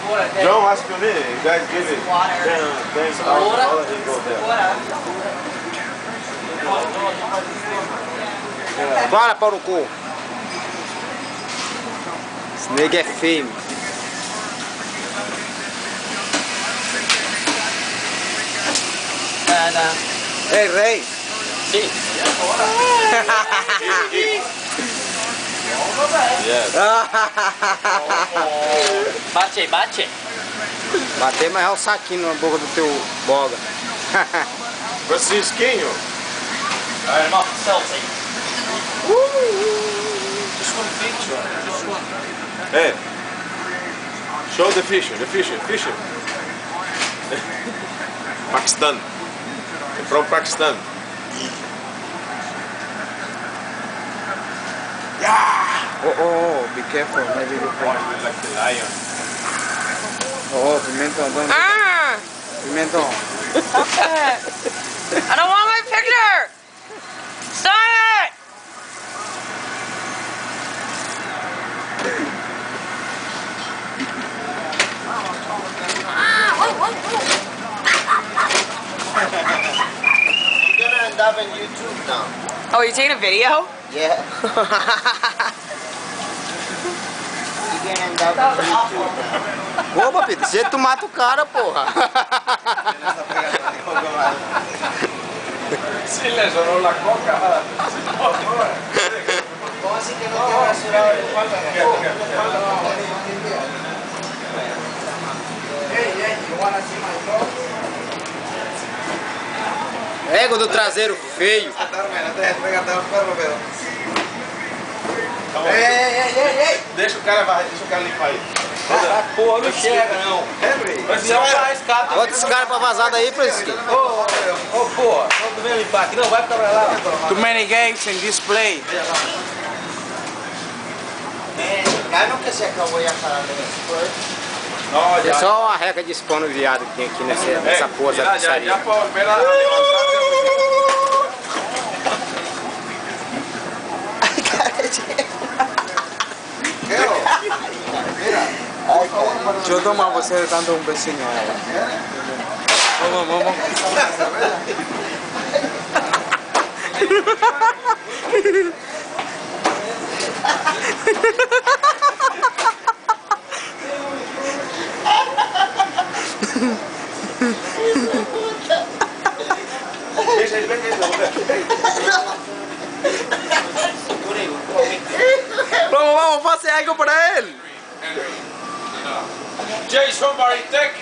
John, ask me, you guys give it 10 $10,000 he go there. Para, pau no cu. Esse nego é feio. Ei, rei. Sim. Yes. Bate aí, bate. Bater, mas é o saquinho na boca do teu boga. Francisquinho. Alright, I'm off the selfie. Just one picture. Just one. Hey. Show the fishing, fishing. Pakistan. From Pakistan. Oh, be careful, maybe you fall. Like the lion. Oh, pimentão, don't. Pimentão. I don't want my picture! Stop it! You're gonna end up on YouTube now. Oh, you're taking a video? Yeah. You're gonna end up on YouTube now. Ô, papito, se tu mata o cara, porra. Sí, le sonó la coca. ¿Cómo así que no te has rasurado la espalda? Hey, you wanna see my dog? Ego do traseiro feio. Ei! Deixa o cara limpar aí. Porra, não chega não. Bota esse cara pra vazar daí, Francisco. Ô, porra, não vem limpar aqui, não, vai ficar pra lá. Too many games in this play. Claro que se acabou já falando depois. É só uma reca de spawno viado que tem aqui nessa porra da pizzaria. Já para levantar. Deixa eu tomar você dando um beijinho a ela. Vamos. Vamos, faça algo para ele. Jason Baritek.